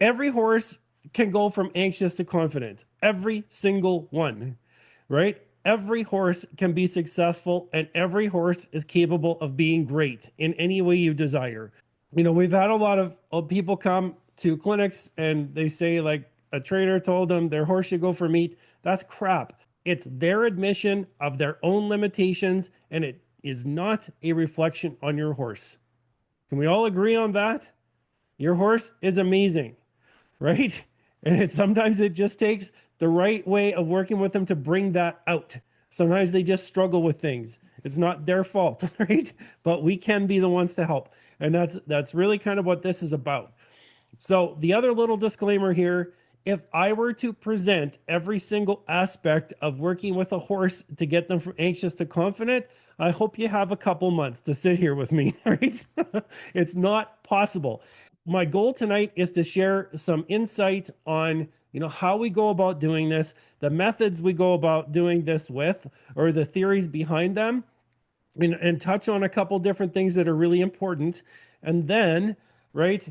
Every horse can go from anxious to confident. Every single one, right? Every horse can be successful, and every horse is capable of being great in any way you desire. We've had a lot of people come to clinics and they say, like, a trainer told them their horse should go for meat. That's crap. It's their admission of their own limitations, and it is not a reflection on your horse. Can we all agree on that? Your horse is amazing, right? And sometimes it just takes the right way of working with them to bring that out. Sometimes they just struggle with things. It's not their fault, right? But we can be the ones to help. And that's really kind of what this is about. So the other little disclaimer here, if I were to present every single aspect of working with a horse to get them from anxious to confident, I hope you have a couple months to sit here with me, right? It's not possible. My goal tonight is to share some insight on how we go about doing this, the methods we go about doing this with, or the theories behind them, and touch on a couple different things that are really important. And then, right,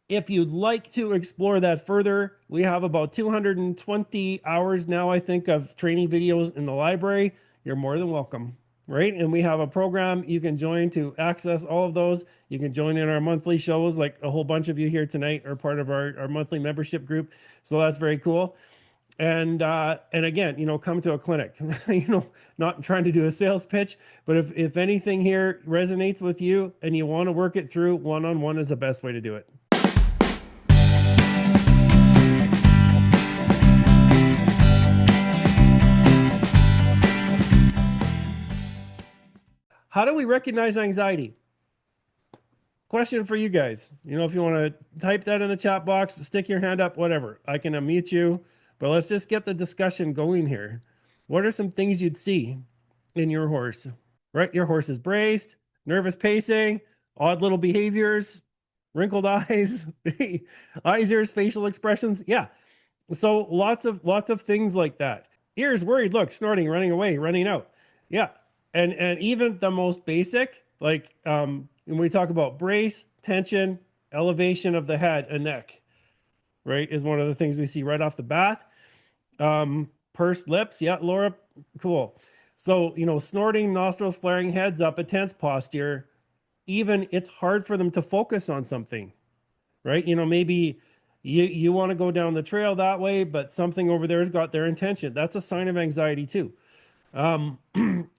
if you'd like to explore that further, we have about 220 hours now, I think, of training videos in the library. You're more than welcome, right? And we have a program you can join to access all of those. You can join in our monthly shows, like a whole bunch of you here tonight are part of our monthly membership group. So that's very cool. And again, come to a clinic, not trying to do a sales pitch, but if anything here resonates with you and you want to work it through, one-on-one is the best way to do it. How do we recognize anxiety? Question for you guys. If you want to type that in the chat box, stick your hand up, whatever. I can unmute you, but let's just get the discussion going here. What are some things you'd see in your horse? Right? Your horse is braced, nervous pacing, odd little behaviors, wrinkled eyes, eyes, ears, facial expressions. Yeah. So lots of things like that. Ears worried, look, snorting, running away, running out. Yeah. And even the most basic, like when we talk about brace, tension, elevation of the head and neck, right, is one of the things we see right off the bat. Pursed lips, yeah, Laura, cool. So, snorting, nostrils flaring, heads up, a tense posture, even it's hard for them to focus on something, right? Maybe you want to go down the trail that way, but something over there has got their intention. That's a sign of anxiety too.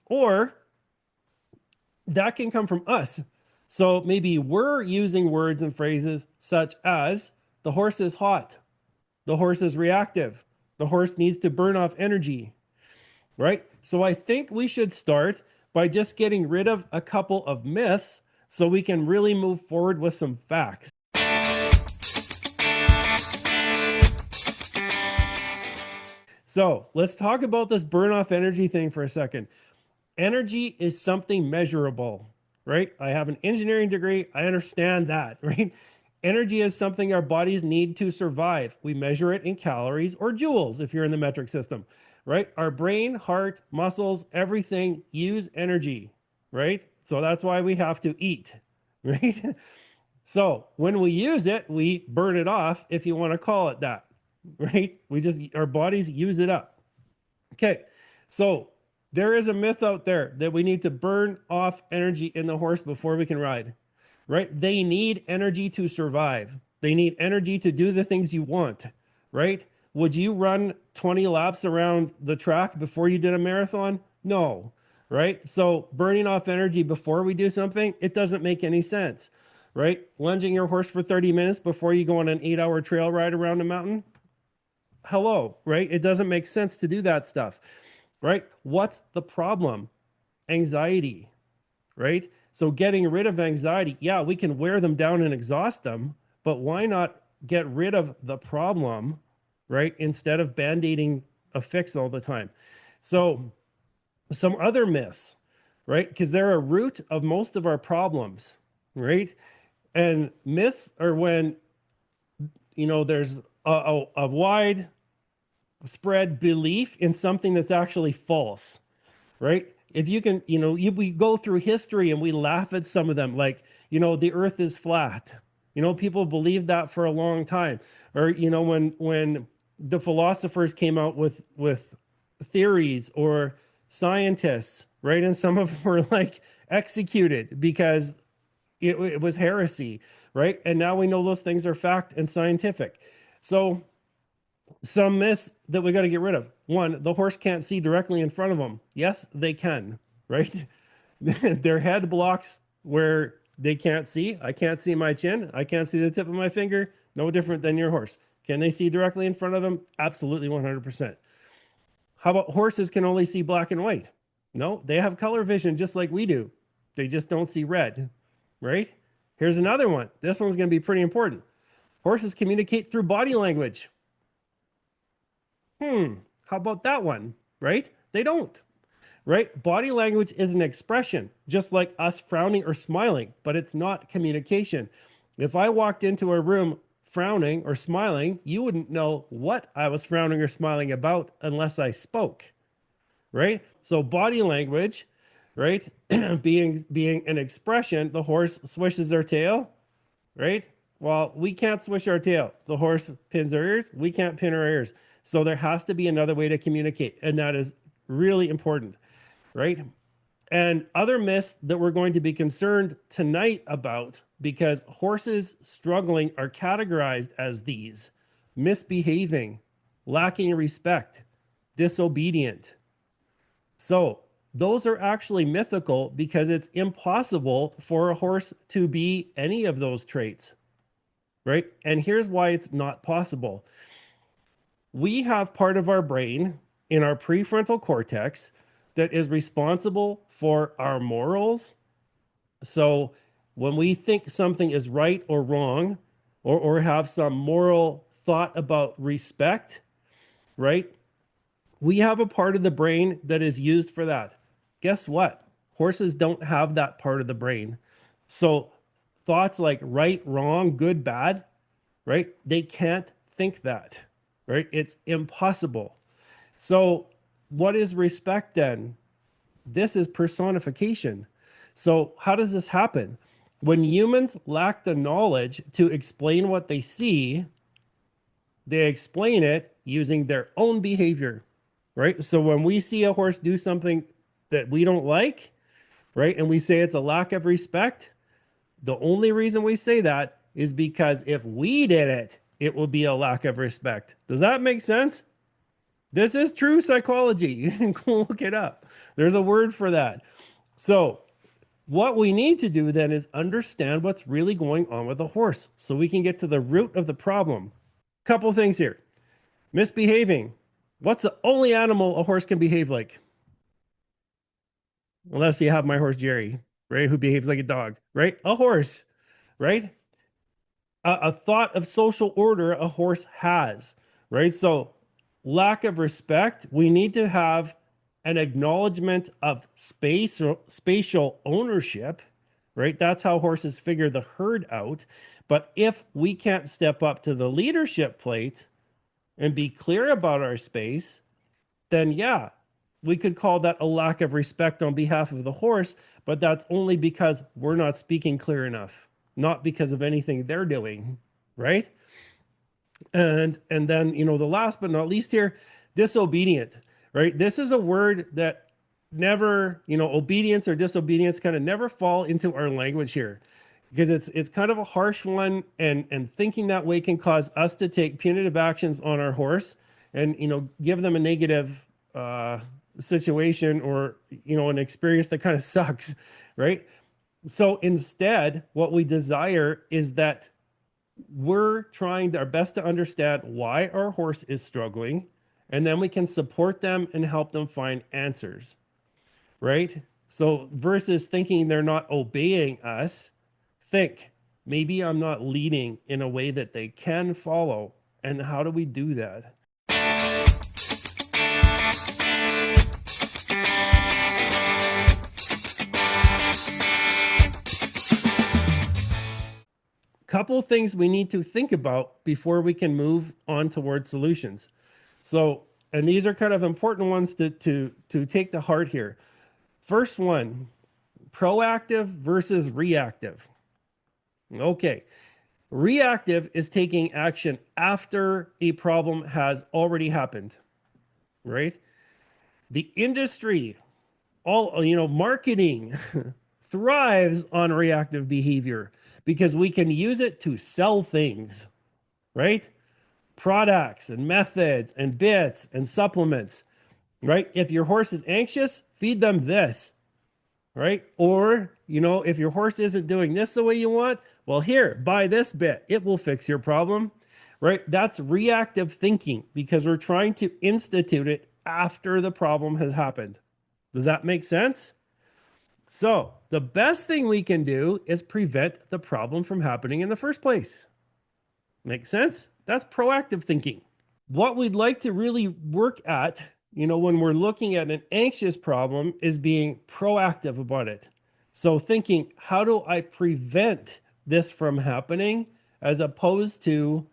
Or that can come from us. So maybe we're using words and phrases such as the horse is hot, the horse is reactive, the horse needs to burn off energy, right? So I think we should start by just getting rid of a couple of myths so we can really move forward with some facts. So let's talk about this burn off energy thing for a second. Energy is something measurable, right? I have an engineering degree. I understand that, right? Energy is something our bodies need to survive. We measure it in calories or joules if you're in the metric system, right? Our brain, heart, muscles, everything use energy, right? So that's why we have to eat, right? So when we use it, we burn it off, if you want to call it that, right? Our bodies use it up. Okay, so there is a myth out there that we need to burn off energy in the horse before we can ride, right? They need energy to survive. They need energy to do the things you want, right? Would you run 20 laps around the track before you did a marathon? No, right? So burning off energy before we do something, it doesn't make any sense, right? Lunging your horse for 30 minutes before you go on an 8-hour trail ride around a mountain? Hello, right? It doesn't make sense to do that stuff, right? What's the problem? Anxiety, right? So getting rid of anxiety, yeah, we can wear them down and exhaust them, but why not get rid of the problem, right? Instead of band-aiding a fix all the time. So some other myths, right? Because they're a root of most of our problems, right? And myths are when, there's a wide spread belief in something that's actually false, right? If you can, we go through history and we laugh at some of them, like, the earth is flat, People believed that for a long time. Or, when the philosophers came out with theories, or scientists, right? And some of them were like executed because it was heresy, right? And now we know those things are fact and scientific. So some myths that we got to get rid of. One, the horse can't see directly in front of them. Yes, they can, right? Their head blocks where they can't see. I can't see my chin. I can't see the tip of my finger. No different than your horse. Can they see directly in front of them? Absolutely 100%. How about horses can only see black and white? No, they have color vision just like we do. They just don't see red, right? Here's another one. This one's going to be pretty important. Horses communicate through body language. How about that one, right? They don't, right? Body language is an expression, just like us frowning or smiling, but it's not communication. If I walked into a room frowning or smiling, you wouldn't know what I was frowning or smiling about unless I spoke, right? So body language, right? being an expression, the horse swishes their tail, right? Well, we can't swish our tail. The horse pins our ears. We can't pin our ears. So there has to be another way to communicate. And that is really important, right? And other myths that we're going to be concerned tonight about, because horses struggling are categorized as these: misbehaving, lacking respect, disobedient. So those are actually mythical because it's impossible for a horse to be any of those traits, right? And here's why it's not possible. We have part of our brain in our prefrontal cortex that is responsible for our morals. So when we think something is right or wrong, or have some moral thought about respect, right? We have a part of the brain that is used for that. Guess what? Horses don't have that part of the brain. So thoughts like right, wrong, good, bad, right? They can't think that, right? It's impossible. So what is respect then? This is personification. So how does this happen? When humans lack the knowledge to explain what they see, they explain it using their own behavior, right? So when we see a horse do something that we don't like, right, and we say it's a lack of respect, the only reason we say that is because if we did it, it will be a lack of respect. Does that make sense? This is true psychology. You can go look it up. There's a word for that. So what we need to do then is understand what's really going on with the horse so we can get to the root of the problem. Couple things here. Misbehaving. What's the only animal a horse can behave like? Unless you have my horse Jerry, right? Who behaves like a dog, right? A horse, right? A thought of social order a horse has, right? So lack of respect, we need to have an acknowledgement of space or spatial ownership, right? That's how horses figure the herd out. But if we can't step up to the leadership plate and be clear about our space, then yeah, we could call that a lack of respect on behalf of the horse, but that's only because we're not speaking clear enough, not because of anything they're doing, right? And then, the last but not least here, disobedient, right? This is a word that never, obedience or disobedience kind of never fall into our language here, because it's kind of a harsh one, and thinking that way can cause us to take punitive actions on our horse and give them a negative situation, or an experience that kind of sucks, right? So instead, what we desire is that we're trying our best to understand why our horse is struggling, and then we can support them and help them find answers, right? So versus thinking they're not obeying us, think, maybe I'm not leading in a way that they can follow. And how do we do that? Couple things we need to think about before we can move on towards solutions. So, and these are kind of important ones to take to heart here. First one, proactive versus reactive. Okay. Reactive is taking action after a problem has already happened, right? The industry, all, marketing thrives on reactive behavior because we can use it to sell things, right? Products and methods and bits and supplements, right? If your horse is anxious, feed them this, right? Or, if your horse isn't doing this the way you want, well, here, buy this bit. It will fix your problem, right? That's reactive thinking because we're trying to institute it after the problem has happened. Does that make sense? So, the best thing we can do is prevent the problem from happening in the first place. Make sense? That's proactive thinking. What we'd like to really work at, when we're looking at an anxious problem, is being proactive about it. So thinking, how do I prevent this from happening, as opposed to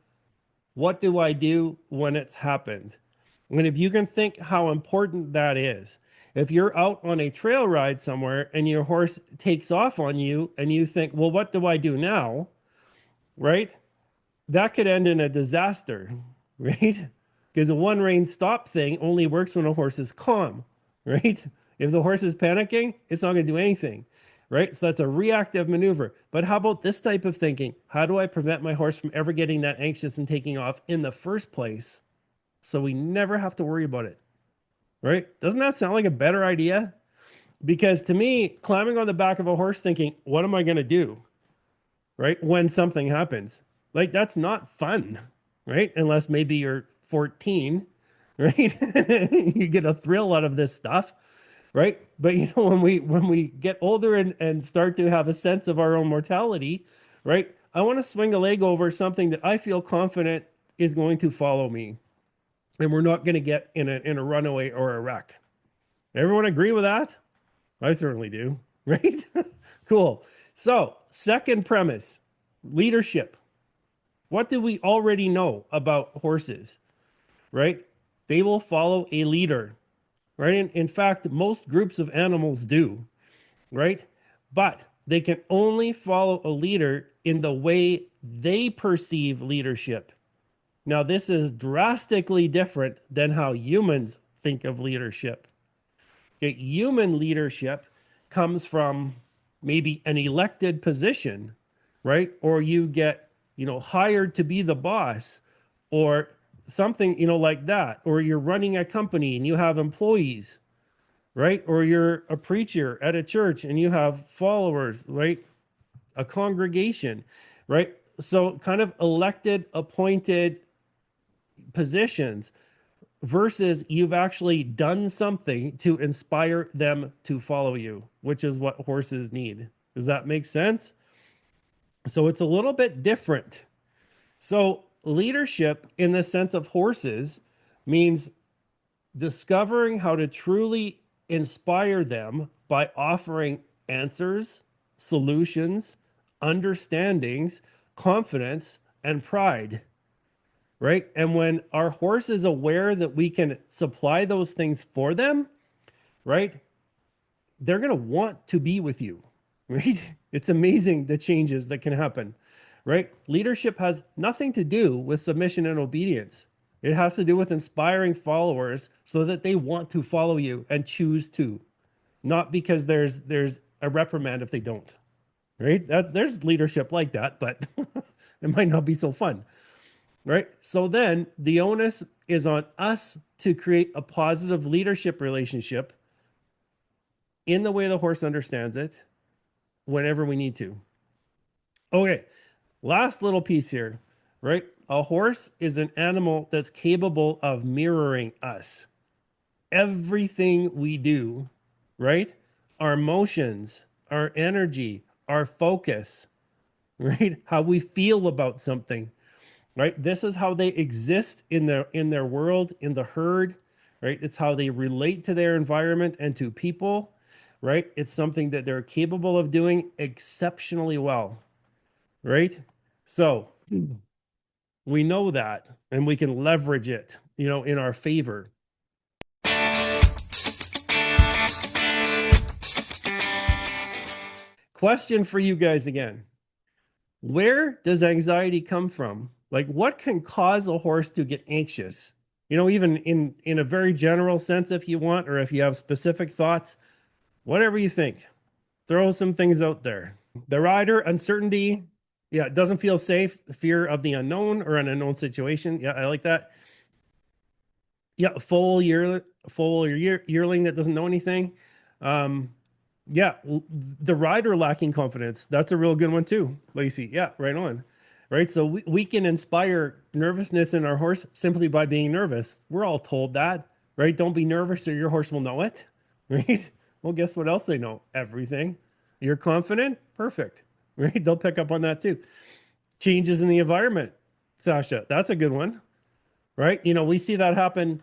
what do I do when it's happened? And if you can think how important that is, if you're out on a trail ride somewhere and your horse takes off on you and you think, well, what do I do now? Right? That could end in a disaster, right? Because the one rein stop thing only works when a horse is calm, right? If the horse is panicking, it's not going to do anything, right? So that's a reactive maneuver. But how about this type of thinking? How do I prevent my horse from ever getting that anxious and taking off in the first place so we never have to worry about it, right? Doesn't that sound like a better idea? Because to me, climbing on the back of a horse thinking, what am I going to do, right? When something happens, like that's not fun, right? Unless maybe you're 14, right? You get a thrill out of this stuff, right? But when we get older and start to have a sense of our own mortality, right? I want to swing a leg over something that I feel confident is going to follow me, and we're not going to get in a runaway or a wreck. Everyone agree with that? I certainly do, right? Cool. So, second premise, leadership. What do we already know about horses, right? They will follow a leader, right? In fact, most groups of animals do, right? But they can only follow a leader in the way they perceive leadership. Now, this is drastically different than how humans think of leadership. Okay, human leadership comes from maybe an elected position, right? Or you get, hired to be the boss or something, like that. Or you're running a company and you have employees, right? Or you're a preacher at a church and you have followers, right? A congregation, right? So kind of elected, appointed positions versus you've actually done something to inspire them to follow you, which is what horses need. Does that make sense? So it's a little bit different. So leadership in the sense of horses means discovering how to truly inspire them by offering answers, solutions, understandings, confidence, and pride, right? And when our horse is aware that we can supply those things for them, right? They're going to want to be with you, right? It's amazing the changes that can happen, right? Leadership has nothing to do with submission and obedience. It has to do with inspiring followers so that they want to follow you and choose to, not because there's a reprimand if they don't, right? There's leadership like that, but it might not be so fun, right? So then the onus is on us to create a positive leadership relationship in the way the horse understands it whenever we need to. Okay, last little piece here, right? A horse is an animal that's capable of mirroring us. Everything we do, right? Our emotions, our energy, our focus, right? How we feel about something, right? This is how they exist in their world, in the herd, right? It's how they relate to their environment and to people, right? It's something that they're capable of doing exceptionally well, right? So we know that and we can leverage it, in our favor. Question for you guys again. Where does anxiety come from? Like what can cause a horse to get anxious? Even in a very general sense if you want, or if you have specific thoughts, whatever you think. Throw some things out there. The rider, uncertainty. Yeah, it doesn't feel safe. Fear of the unknown or an unknown situation. Yeah, I like that. Yeah, yearling that doesn't know anything. Um, yeah, the rider lacking confidence. That's a real good one too, Lacey. Yeah, right on. Right. So we can inspire nervousness in our horse simply by being nervous. We're all told that, right? Don't be nervous or your horse will know it. Right. Well, guess what else they know? Everything. You're confident? Perfect. Right. They'll pick up on that too. Changes in the environment, Sasha. That's a good one. Right. We see that happen.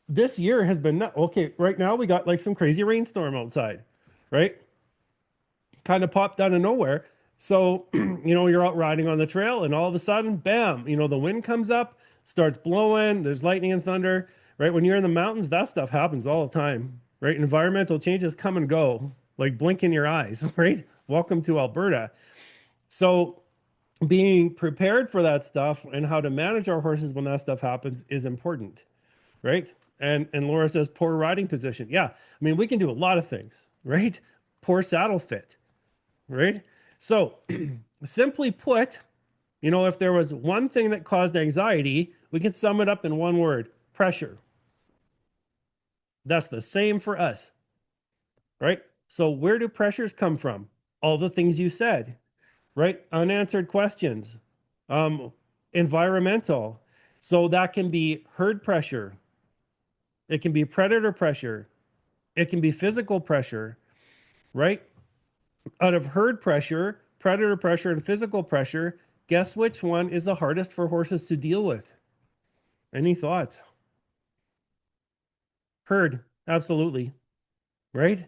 This year has been okay. Right now, we got like some crazy rainstorm outside, right? Kind of popped out of nowhere. So, you're out riding on the trail and all of a sudden, bam, the wind comes up, starts blowing, there's lightning and thunder, right? When you're in the mountains, that stuff happens all the time, right? Environmental changes come and go, like blink in your eyes, right? Welcome to Alberta. So, being prepared for that stuff and how to manage our horses when that stuff happens is important, right? And Laura says poor riding position. Yeah, I mean we can do a lot of things, right? Poor saddle fit, right? So simply put, if there was one thing that caused anxiety, we can sum it up in one word: pressure. That's the same for us, right? So where do pressures come from? All the things you said, right? Unanswered questions, um, environmental. So that can be herd pressure. It can be predator pressure. It can be physical pressure, right? Out of herd pressure, predator pressure, and physical pressure, guess which one is the hardest for horses to deal with? Any thoughts? Herd, absolutely, right?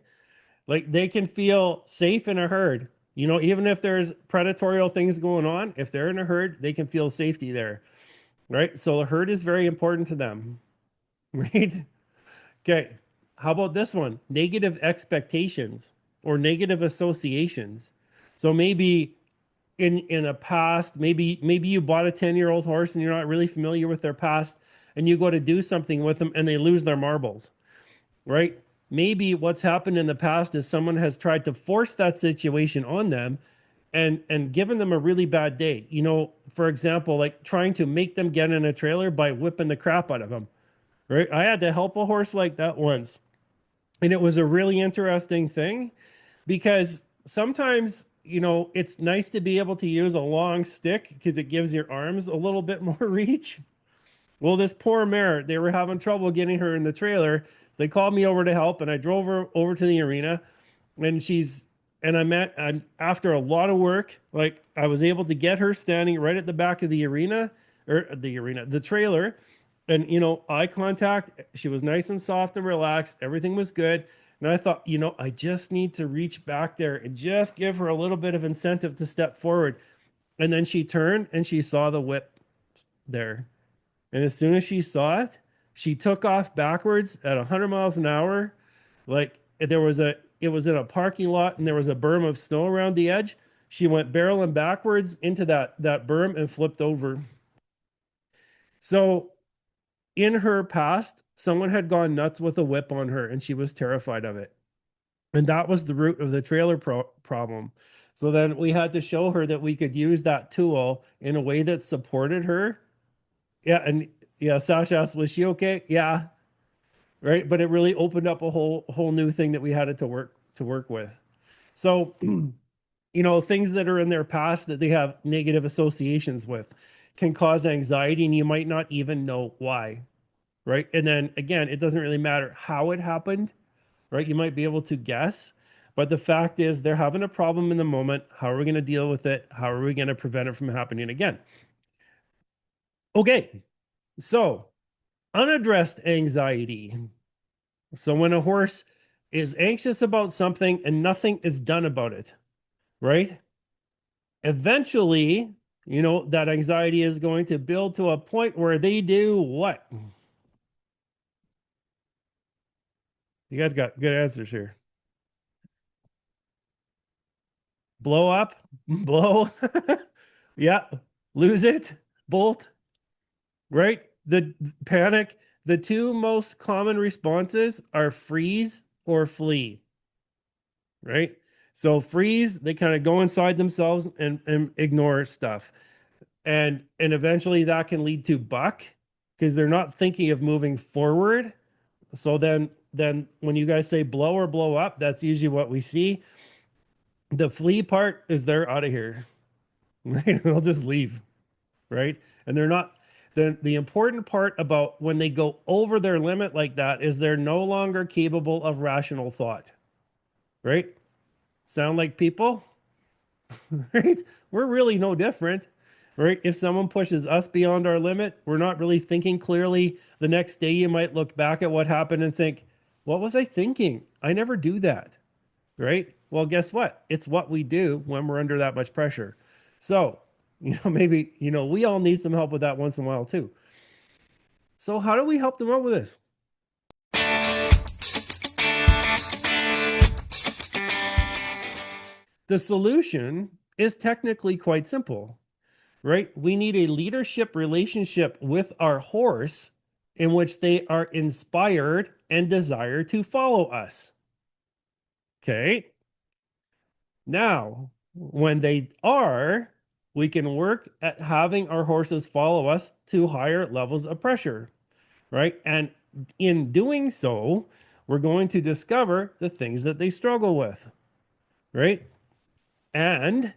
Like they can feel safe in a herd. Even if there's predatorial things going on, if they're in a herd, they can feel safety there, right? So the herd is very important to them, right? Okay. How about this one? Negative expectations or negative associations. So maybe in a past, maybe you bought a 10-year-old horse and you're not really familiar with their past and you go to do something with them and they lose their marbles, right? Maybe what's happened in the past is someone has tried to force that situation on them and given them a really bad day. For example, like trying to make them get in a trailer by whipping the crap out of them, right? I had to help a horse like that once. And it was a really interesting thing because sometimes, it's nice to be able to use a long stick because it gives your arms a little bit more reach. Well, this poor mare, they were having trouble getting her in the trailer. So they called me over to help, and I drove her over to the arena. And and after a lot of work, like I was able to get her standing right at the back of the arena, the trailer, and eye contact. She was nice and soft and relaxed. Everything was good. And I thought, I just need to reach back there and just give her a little bit of incentive to step forward. And then she turned and she saw the whip there. And as soon as she saw it, she took off backwards at 100 miles an hour. Like it was in a parking lot and there was a berm of snow around the edge. She went barreling backwards into that berm and flipped over. So in her past, someone had gone nuts with a whip on her and she was terrified of it. And that was the root of the problem. So then we had to show her that we could use that tool in a way that supported her. Yeah. And yeah, Sasha asked, was she okay? Yeah. Right. But it really opened up a whole new thing that we had to work with. So, things that are in their past that they have negative associations with can cause anxiety and you might not even know why. Right. And then again, it doesn't really matter how it happened, right? You might be able to guess, but the fact is they're having a problem in the moment. How are we going to deal with it? How are we going to prevent it from happening again? Okay. So, unaddressed anxiety. So, when a horse is anxious about something and nothing is done about it, right? Eventually, that anxiety is going to build to a point where they do what? You guys got good answers here. blow up, blow, yeah, lose it, bolt, right? The panic. The two most common responses are freeze or flee, right? So freeze, they kind of go inside themselves and ignore stuff. And eventually that can lead to buck because they're not thinking of moving forward. So then when you guys say blow or blow up, that's usually what we see. The flee part is they're out of here, right? They'll just leave, right? And they're not. The important part about when they go over their limit like that is they're no longer capable of rational thought, right? Sound like people, right? We're really no different, right? If someone pushes us beyond our limit, we're not really thinking clearly. The next day, you might look back at what happened and think, what was I thinking? I never do that, right? Well, guess what? It's what we do when we're under that much pressure. So, maybe, we all need some help with that once in a while too. So, how do we help them out with this? The solution is technically quite simple, right? We need a leadership relationship with our horse in which they are inspired and desire to follow us. Okay. Now, when they are, we can work at having our horses follow us to higher levels of pressure, right? And in doing so, we're going to discover the things that they struggle with, right? And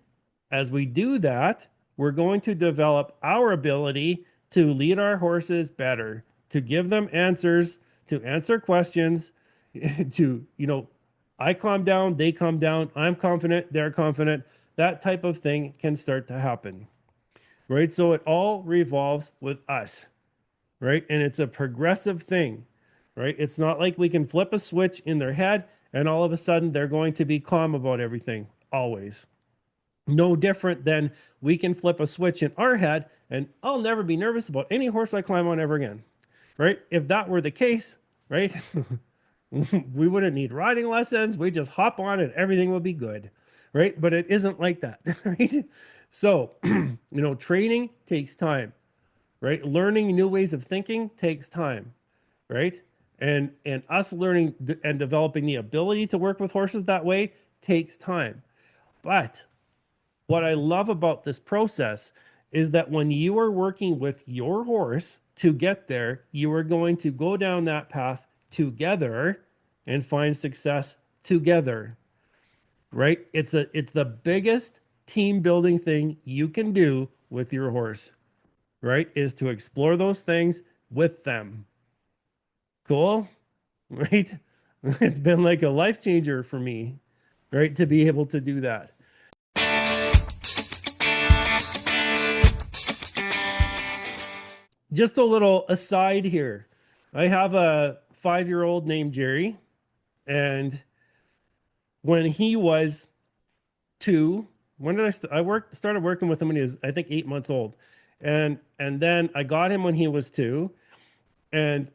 as we do that, we're going to develop our ability to lead our horses better, to give them answers, to answer questions, to, I calm down, they calm down, I'm confident, they're confident. That type of thing can start to happen, right? So it all revolves with us, right? And it's a progressive thing, right? It's not like we can flip a switch in their head and all of a sudden they're going to be calm about everything, always. No different than we can flip a switch in our head and I'll never be nervous about any horse I climb on ever again, right? If that were the case, right, we wouldn't need riding lessons. We just hop on and everything will be good, right? But it isn't like that, right? So, training takes time, right? Learning new ways of thinking takes time, right? And us learning and developing the ability to work with horses that way takes time. But what I love about this process is that when you are working with your horse to get there, you are going to go down that path together and find success together, right? It's the biggest team building thing you can do with your horse, right? Is to explore those things with them. Cool, right? It's been like a life changer for me, right? To be able to do that. Just a little aside here. I have a 5-year-old named Jerry, and when he was 2, when did started working with him when he was, I think, 8 months old. And then I got him when he was 2. And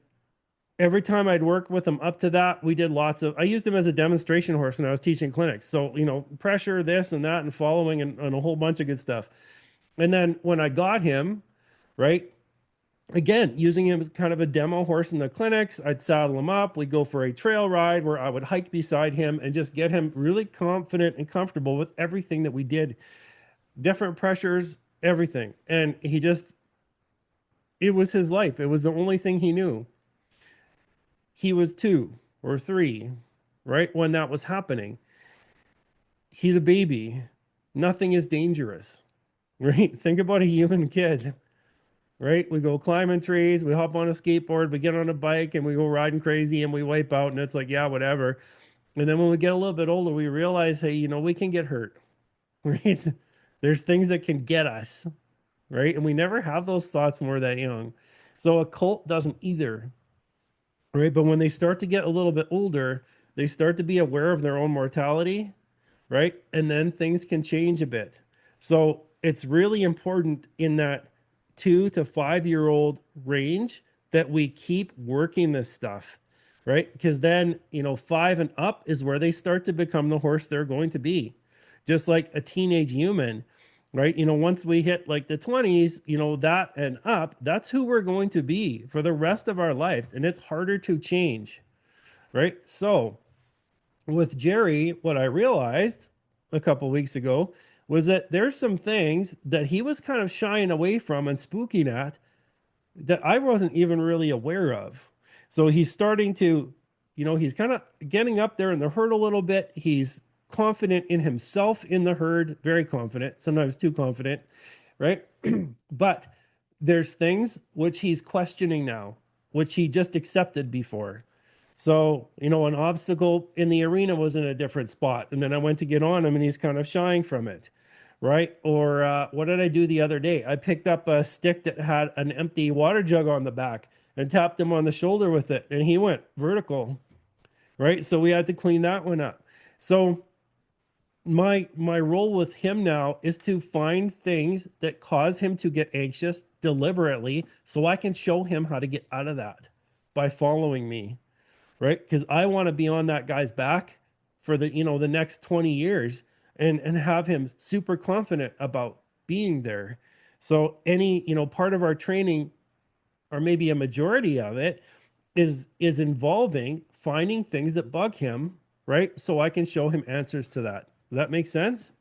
every time I'd work with him up to that, we did I used him as a demonstration horse when I was teaching clinics. So, pressure, this and that, and following and a whole bunch of good stuff. And then when I got him, right, again, using him as kind of a demo horse in the clinics, I'd saddle him up. We'd go for a trail ride where I would hike beside him and just get him really confident and comfortable with everything that we did, different pressures, everything. And it was his life. It was the only thing he knew. He was 2 or 3, right? When that was happening. He's a baby. Nothing is dangerous, right? Think about a human kid, right? We go climbing trees, we hop on a skateboard, we get on a bike, and we go riding crazy and we wipe out, and it's like, yeah, whatever. And then when we get a little bit older, we realize, hey, we can get hurt, right? There's things that can get us, right? And we never have those thoughts when we're that young. So a colt doesn't either, right? But when they start to get a little bit older, they start to be aware of their own mortality, right? And then things can change a bit. So it's really important in that 2 to 5 year old range that we keep working this stuff, right? Because then, 5 and up is where they start to become the horse they're going to be. just like a teenage human, right? Once we hit like the 20s, that and up, that's who we're going to be for the rest of our lives. And it's harder to change, right? So with Jerry, what I realized a couple weeks ago was that there's some things that he was kind of shying away from and spooking at that I wasn't even really aware of. So he's starting to, he's kind of getting up there in the herd a little bit. He's confident in himself in the herd, very confident, sometimes too confident, right? But there's things which he's questioning now, which he just accepted before. So, an obstacle in the arena was in a different spot. And then I went to get on him and he's kind of shying from it. Right. Or what did I do the other day? I picked up a stick that had an empty water jug on the back and tapped him on the shoulder with it. And he went vertical. Right. So we had to clean that one up. So my role with him now is to find things that cause him to get anxious deliberately so I can show him how to get out of that by following me, right? Because I want to be on that guy's back for the next 20 years and have him super confident about being there. So any, part of our training, or maybe a majority of it, is involving finding things that bug him, right? So I can show him answers to that. Does that make sense?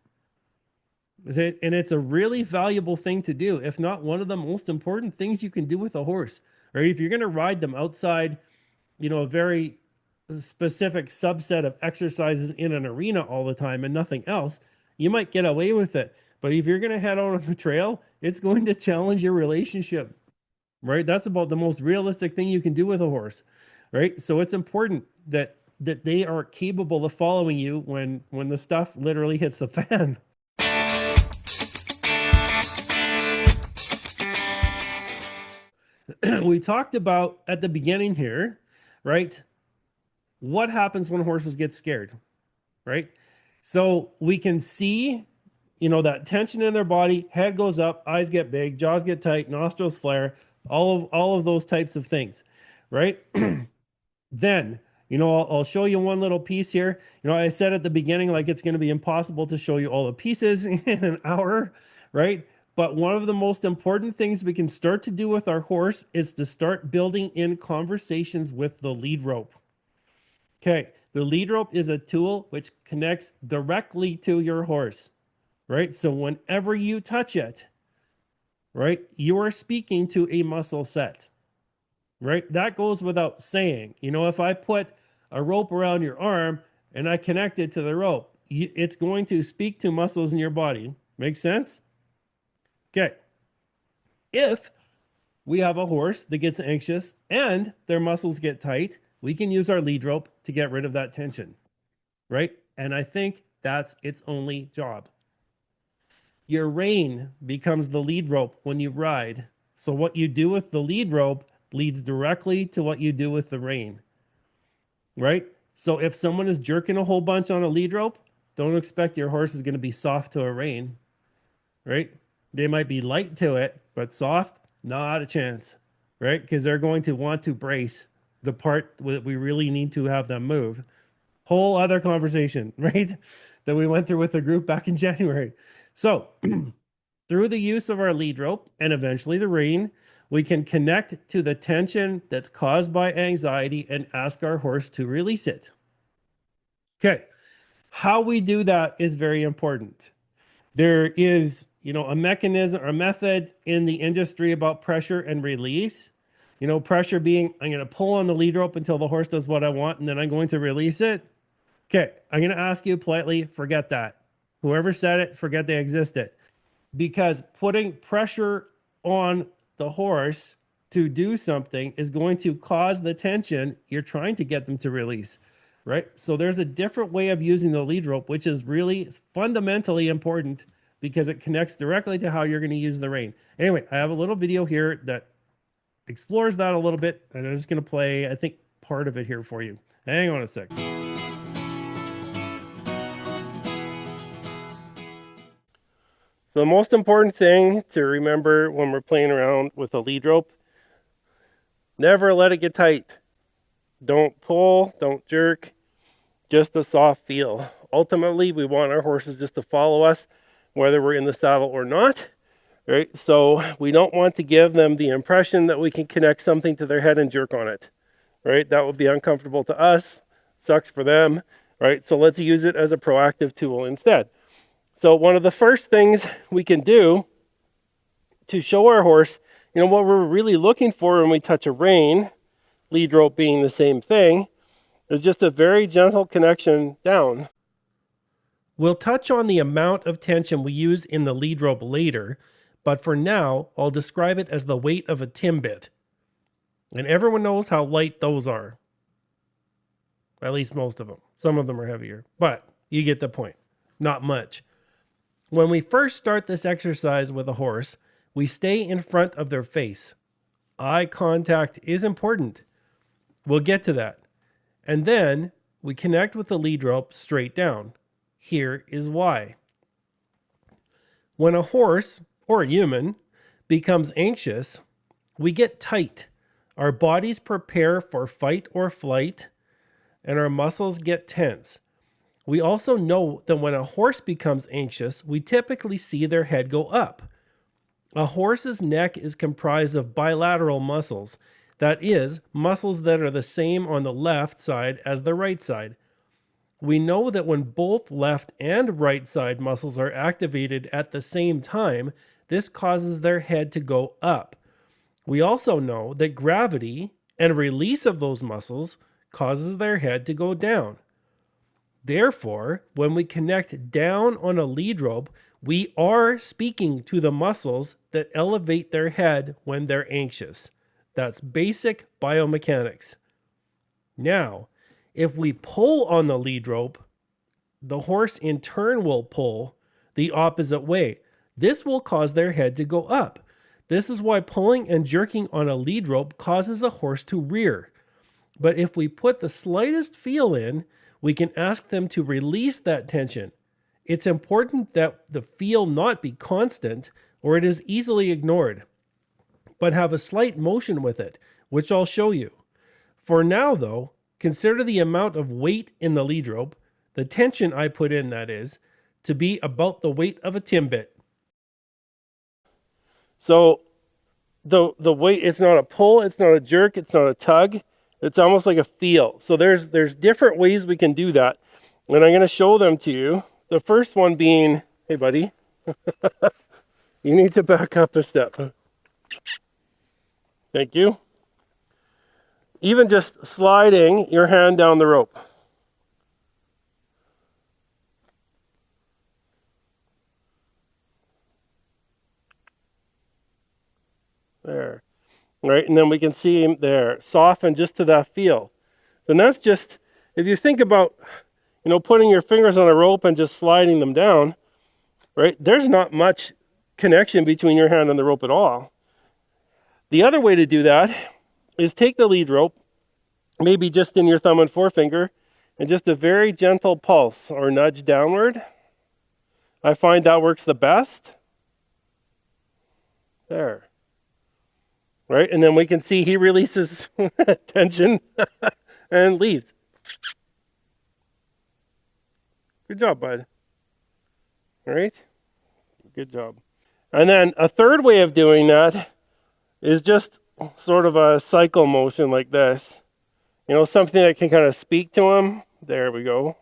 And it's a really valuable thing to do, if not one of the most important things you can do with a horse, right? If you're going to ride them outside, a very specific subset of exercises in an arena all the time and nothing else, you might get away with it. But if you're going to head out on the trail, it's going to challenge your relationship, right? That's about the most realistic thing you can do with a horse, right? So it's important that they are capable of following you when the stuff literally hits the fan. We talked about at the beginning here, right? What happens when horses get scared, right? So we can see, that tension in their body, head goes up, eyes get big, jaws get tight, nostrils flare, all of those types of things, right? Then, I'll show you one little piece here. I said at the beginning, like it's going to be impossible to show you all the pieces in an hour, right? But one of the most important things we can start to do with our horse is to start building in conversations with the lead rope. Okay, the lead rope is a tool which connects directly to your horse, right? So whenever you touch it, right, you are speaking to a muscle set, right? That goes without saying. If I put a rope around your arm and I connect it to the rope, it's going to speak to muscles in your body. Make sense? Okay. If we have a horse that gets anxious and their muscles get tight, we can use our lead rope to get rid of that tension, right? And I think that's its only job. Your rein becomes the lead rope when you ride. So what you do with the lead rope leads directly to what you do with the rein, right? So if someone is jerking a whole bunch on a lead rope, don't expect your horse is going to be soft to a rein, right? They might be light to it, but soft, not a chance, right? Because they're going to want to brace the part that we really need to have them move. Whole other conversation, right? That we went through with the group back in January. So through the use of our lead rope and eventually the rein, we can connect to the tension that's caused by anxiety and ask our horse to release it. Okay. How we do that is very important. There is, a mechanism or a method in the industry about pressure and release. Pressure being, I'm going to pull on the lead rope until the horse does what I want, and then I'm going to release it. Okay, I'm going to ask you politely, forget that. Whoever said it, forget they existed. Because putting pressure on the horse to do something is going to cause the tension you're trying to get them to release, right? So there's a different way of using the lead rope, which is really fundamentally important because it connects directly to how you're going to use the rein. Anyway, I have a little video here that explores that a little bit, and I'm just going to play, I think, part of it here for you. Hang on a sec. So the most important thing to remember when we're playing around with a lead rope, never let it get tight. Don't pull, don't jerk. just a soft feel. Ultimately, we want our horses just to follow us, whether we're in the saddle or not, right? So we don't want to give them the impression that we can connect something to their head and jerk on it, right? That would be uncomfortable to us, sucks for them, right? So let's use it as a proactive tool instead. So one of the first things we can do to show our horse, what we're really looking for when we touch a rein, lead rope being the same thing, is just a very gentle connection down. We'll touch on the amount of tension we use in the lead rope later, but for now, I'll describe it as the weight of a timbit. And everyone knows how light those are. At least most of them. Some of them are heavier, but you get the point. Not much. When we first start this exercise with a horse, we stay in front of their face. Eye contact is important. We'll get to that. And then we connect with the lead rope straight down. Here is why. When a horse, or a human, becomes anxious, we get tight. Our bodies prepare for fight or flight, and our muscles get tense. We also know that when a horse becomes anxious, we typically see their head go up. A horse's neck is comprised of bilateral muscles. That is, muscles that are the same on the left side as the right side. We know that when both left and right side muscles are activated at the same time, this causes their head to go up. We also know that gravity and release of those muscles causes their head to go down. Therefore, when we connect down on a lead rope, we are speaking to the muscles that elevate their head when they're anxious. That's basic biomechanics. Now, if we pull on the lead rope, the horse in turn will pull the opposite way. This will cause their head to go up. This is why pulling and jerking on a lead rope causes a horse to rear. But if we put the slightest feel in, we can ask them to release that tension. It's important that the feel not be constant or it is easily ignored, but have a slight motion with it, which I'll show you. For now, though, consider the amount of weight in the lead rope, the tension I put in, that is, to be about the weight of a timbit. So the weight, it's not a pull, it's not a jerk, it's not a tug. It's almost like a feel. So there's different ways we can do that. And I'm going to show them to you. The first one being, hey buddy, you need to back up a step. Thank you. Even just sliding your hand down the rope. There. Right, and then we can see him there, soften just to that feel. And that's just, if you think about, putting your fingers on a rope and just sliding them down, right, there's not much connection between your hand and the rope at all. The other way to do that is take the lead rope, maybe just in your thumb and forefinger, and just a very gentle pulse or nudge downward. I find that works the best. There. Right, and then we can see he releases tension and leaves. Good job, bud. All right, good job. And then a third way of doing that is just sort of a cycle motion like this. Something that can kind of speak to him. There we go.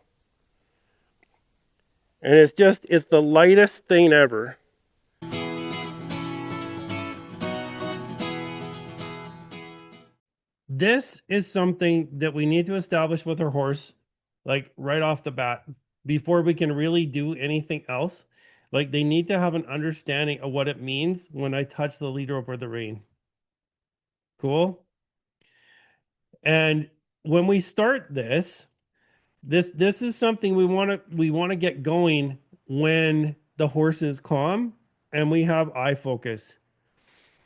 And it's the lightest thing ever. This is something that we need to establish with our horse, like right off the bat, before we can really do anything else. Like they need to have an understanding of what it means when I touch the lead rope or the rein. Cool. And when we start this is something we want to get going when the horse is calm and we have eye focus.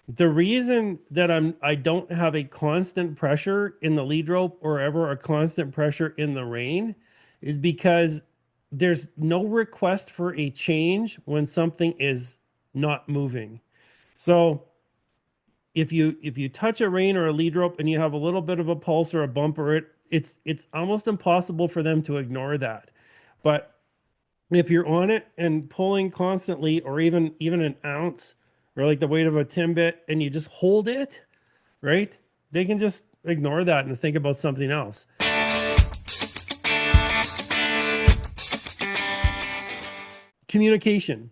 The reason that I don't have a constant pressure in the lead rope or ever a constant pressure in the rein is because there's no request for a change when something is not moving. So if you touch a rein or a lead rope and you have a little bit of a pulse or a bump, or it's almost impossible for them to ignore that. But if you're on it and pulling constantly, or even an ounce or like the weight of a timbit, and you just hold it, right? They can just ignore that and think about something else. Communication.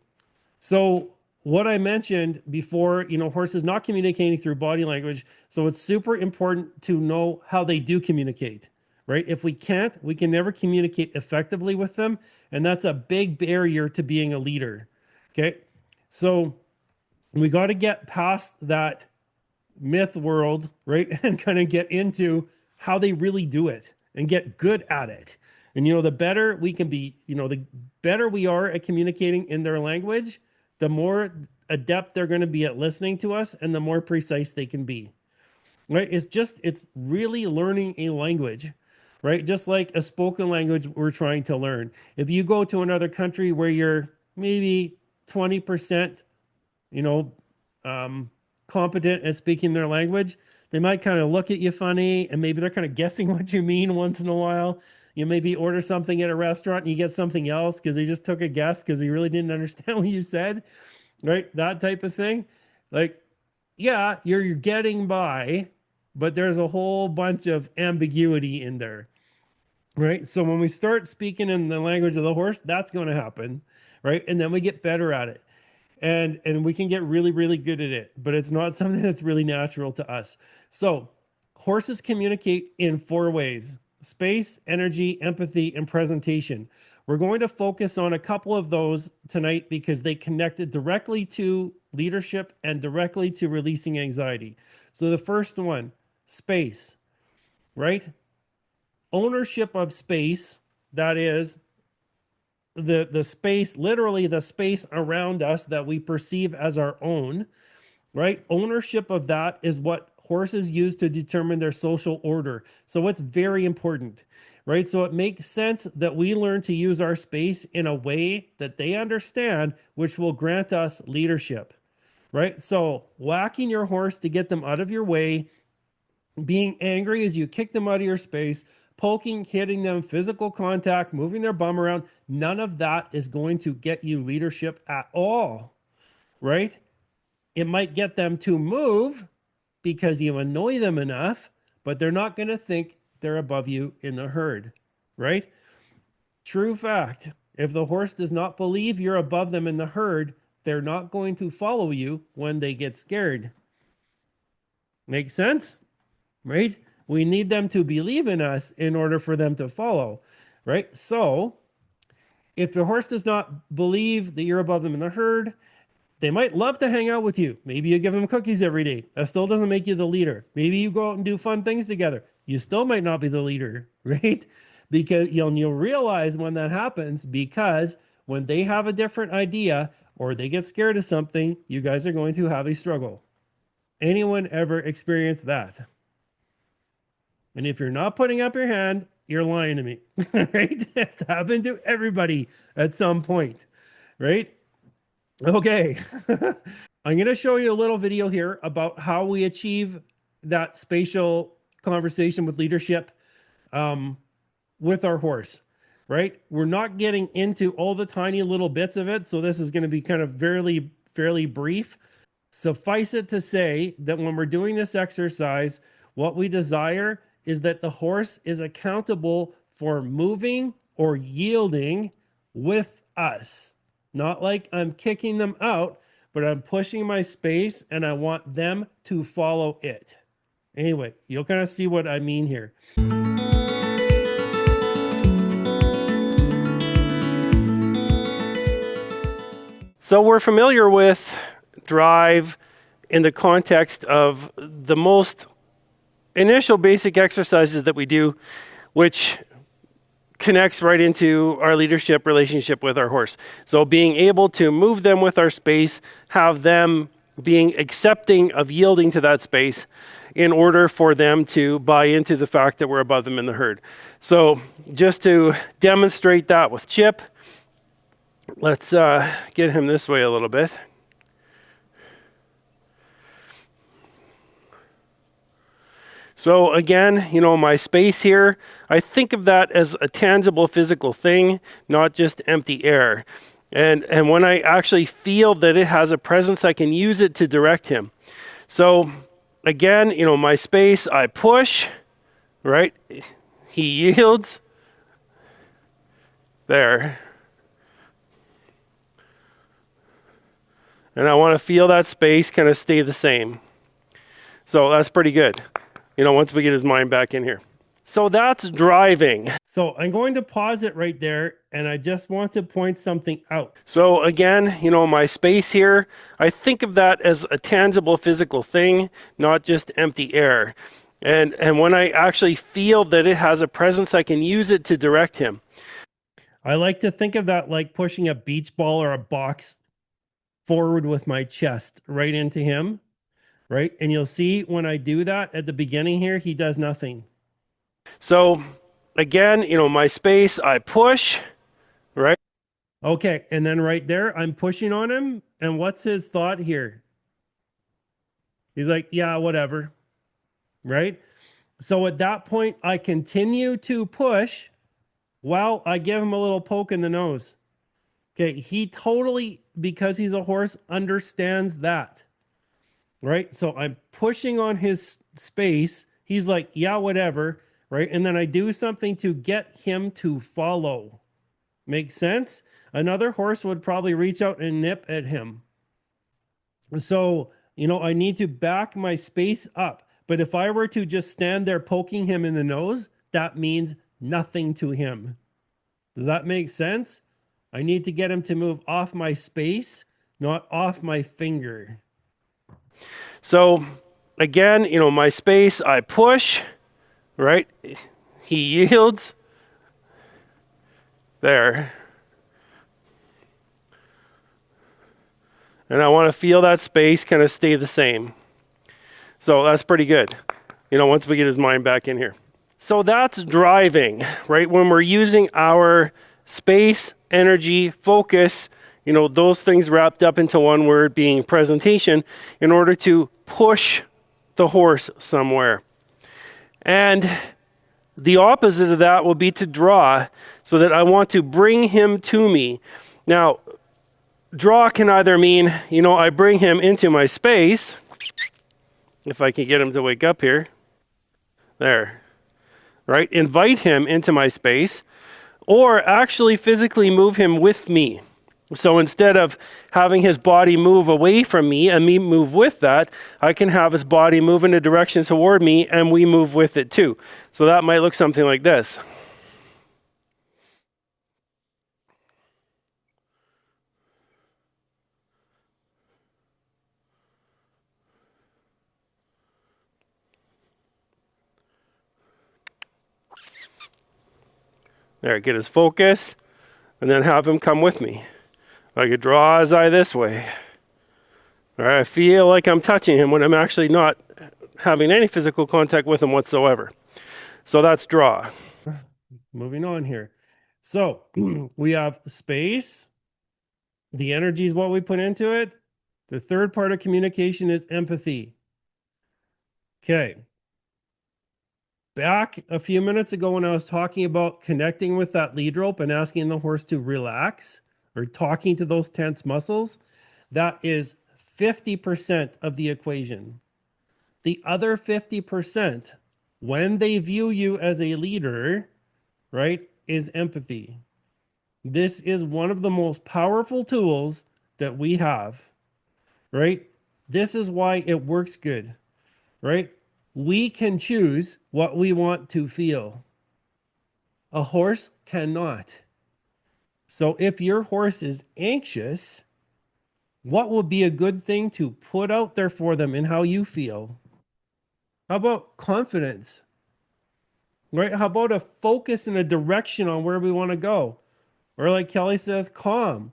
So what I mentioned before, horses not communicating through body language. So it's super important to know how they do communicate, right? If we can't, we can never communicate effectively with them. And that's a big barrier to being a leader. Okay. So we got to get past that myth world, right? And kind of get into how they really do it and get good at it. And, the better we can be, the better we are at communicating in their language, the more adept they're going to be at listening to us and the more precise they can be, right? It's really learning a language, right? Just like a spoken language we're trying to learn. If you go to another country where you're maybe 20%, competent at speaking their language, they might kind of look at you funny, and maybe they're kind of guessing what you mean once in a while. You maybe order something at a restaurant and you get something else because they just took a guess because you really didn't understand what you said, right? That type of thing. Like, yeah, you're getting by, but there's a whole bunch of ambiguity in there, right? So when we start speaking in the language of the horse, that's going to happen, right? And then we get better at it. And we can get really, really good at it, but it's not something that's really natural to us. So horses communicate in 4 ways: space, energy, empathy, and presentation. We're going to focus on a couple of those tonight because they connected directly to leadership and directly to releasing anxiety. So the first one, space, right? Ownership of space, that is the space, literally the space around us that we perceive as our own, right? Ownership of that is what horses use to determine their social order. So it's very important, right? So it makes sense that we learn to use our space in a way that they understand, which will grant us leadership, right? So whacking your horse to get them out of your way, being angry as you kick them out of your space, poking, hitting them, physical contact, moving their bum around, none of that is going to get you leadership at all, right? It might get them to move because you annoy them enough, but they're not going to think they're above you in the herd, right? True fact. If the horse does not believe you're above them in the herd, they're not going to follow you when they get scared. Make sense? Right? We need them to believe in us in order for them to follow, right? So if the horse does not believe that you're above them in the herd, they might love to hang out with you. Maybe you give them cookies every day. That still doesn't make you the leader. Maybe you go out and do fun things together. You still might not be the leader, right? Because you'll realize when that happens, because when they have a different idea or they get scared of something, you guys are going to have a struggle. Anyone ever experienced that? And if you're not putting up your hand, you're lying to me, right? It's happened to everybody at some point, right? Okay. I'm going to show you a little video here about how we achieve that spatial conversation with leadership with our horse, right? We're not getting into all the tiny little bits of it, so this is going to be kind of fairly brief. Suffice it to say that when we're doing this exercise, what we desire is that the horse is accountable for moving or yielding with us. Not like I'm kicking them out, but I'm pushing my space and I want them to follow it. Anyway, you'll kind of see what I mean here. So we're familiar with drive in the context of the most initial basic exercises that we do, which connects right into our leadership relationship with our horse. So being able to move them with our space, have them being accepting of yielding to that space in order for them to buy into the fact that we're above them in the herd. So just to demonstrate that with Chip, let's get him this way a little bit. So again, my space here, I think of that as a tangible physical thing, not just empty air. And when I actually feel that it has a presence, I can use it to direct him. So again, my space, I push, right? He yields. There. And I want to feel that space kind of stay the same. So that's pretty good, once we get his mind back in here. So that's driving. So I'm going to pause it right there, and I just want to point something out. So again, my space here, I think of that as a tangible physical thing, not just empty air. And when I actually feel that it has a presence, I can use it to direct him. I like to think of that like pushing a beach ball or a box forward with my chest right into him, right? And you'll see when I do that at the beginning here, he does nothing. So again, my space, I push, right? Okay, and then right there, I'm pushing on him. And what's his thought here? He's like, yeah, whatever, right? So at that point, I continue to push while I give him a little poke in the nose. Okay, he totally, because he's a horse, understands that, right? So I'm pushing on his space. He's like, yeah, whatever, right? And then I do something to get him to follow. Makes sense? Another horse would probably reach out and nip at him. So, I need to back my space up. But if I were to just stand there poking him in the nose, that means nothing to him. Does that make sense? I need to get him to move off my space, not off my finger. So again, my space, I push, right? He yields. There. And I want to feel that space kind of stay the same. So that's pretty good, once we get his mind back in here. So that's driving, right? When we're using our space, energy, focus, those things wrapped up into one word being presentation in order to push the horse somewhere. And the opposite of that will be to draw, so that I want to bring him to me. Now, draw can either mean, I bring him into my space, if I can get him to wake up here. There. Right? Invite him into my space, or actually physically move him with me. So instead of having his body move away from me and me move with that, I can have his body move in a direction toward me and we move with it too. So that might look something like this. There, get his focus, and then have him come with me. I could draw his eye this way. All right, I feel like I'm touching him when I'm actually not having any physical contact with him whatsoever. So that's draw. Moving on here. So we have space. The energy is what we put into it. The third part of communication is empathy. Okay. Back a few minutes ago when I was talking about connecting with that lead rope and asking the horse to relax or talking to those tense muscles, that is 50% of the equation. The other 50%, when they view you as a leader, right, is empathy. This is one of the most powerful tools that we have, right? This is why it works good, right? We can choose what we want to feel. A horse cannot. So if your horse is anxious, what would be a good thing to put out there for them in how you feel? How about confidence? Right? How about a focus and a direction on where we want to go? Or like Kelly says, calm.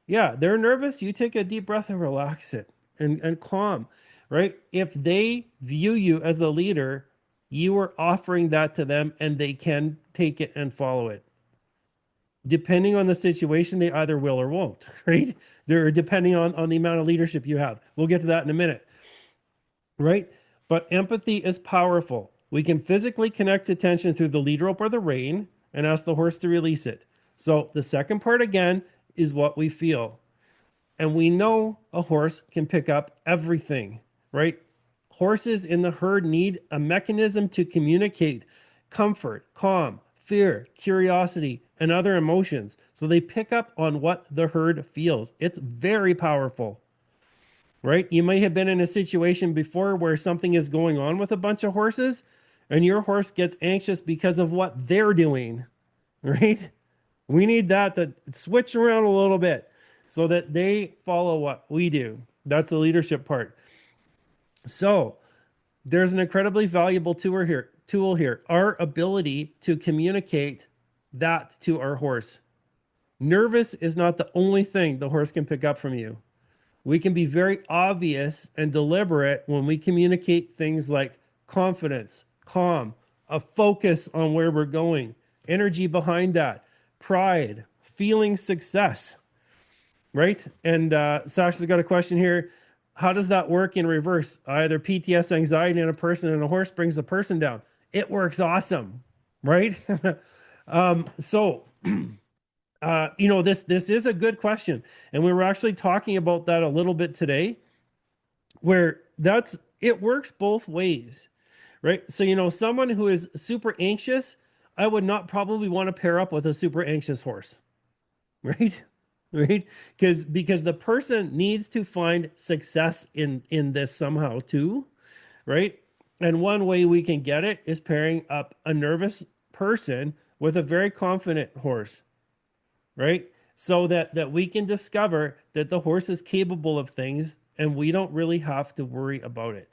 Yeah, they're nervous. You take a deep breath and relax it and calm, right? If they view you as the leader, you are offering that to them and they can take it and follow it. Depending on the situation, they either will or won't, right? They're depending on the amount of leadership you have. We'll get to that in a minute, right? But empathy is powerful. We can physically connect to tension through the lead rope or the rein and ask the horse to release it. So the second part again is what we feel. And we know a horse can pick up everything, right? Horses in the herd need a mechanism to communicate comfort, calm, fear, curiosity, and other emotions. So they pick up on what the herd feels. It's very powerful, right? You may have been in a situation before where something is going on with a bunch of horses and your horse gets anxious because of what they're doing, right? We need that to switch around a little bit so that they follow what we do. That's the leadership part. So there's an incredibly valuable tool here, our ability to communicate that to our horse. Nervous is not the only thing the horse can pick up from you. We can be very obvious and deliberate when we communicate things like confidence, calm, a focus on where we're going, energy behind that, pride, feeling success, right? And Sasha's got a question here. How does that work in reverse? Either PTS anxiety in a person and a horse brings the person down. It works awesome, right? So this is a good question, and we were actually talking about that a little bit today, where that's it works both ways, right? So someone who is super anxious, I would not probably want to pair up with a super anxious horse, right? Right? Because the person needs to find success in this somehow too, right? And one way we can get it is pairing up a nervous person with a very confident horse, right? So that we can discover that the horse is capable of things and we don't really have to worry about it,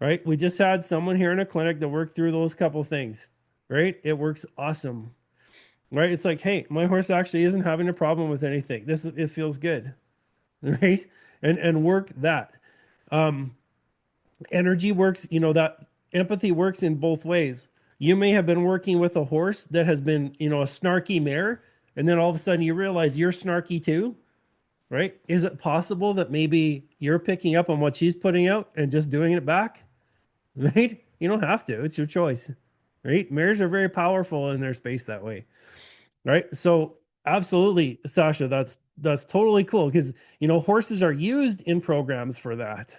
right? We just had someone here in a clinic that worked through those couple things, right? It works awesome, right? It's like, hey, my horse actually isn't having a problem with anything. It feels good, right? And work that. Energy works, that empathy works in both ways. You may have been working with a horse that has been, a snarky mare, and then all of a sudden you realize you're snarky too, right? Is it possible that maybe you're picking up on what she's putting out and just doing it back? Right? You don't have to. It's your choice. Right? Mares are very powerful in their space that way. Right? So absolutely, Sasha, that's totally cool because horses are used in programs for that.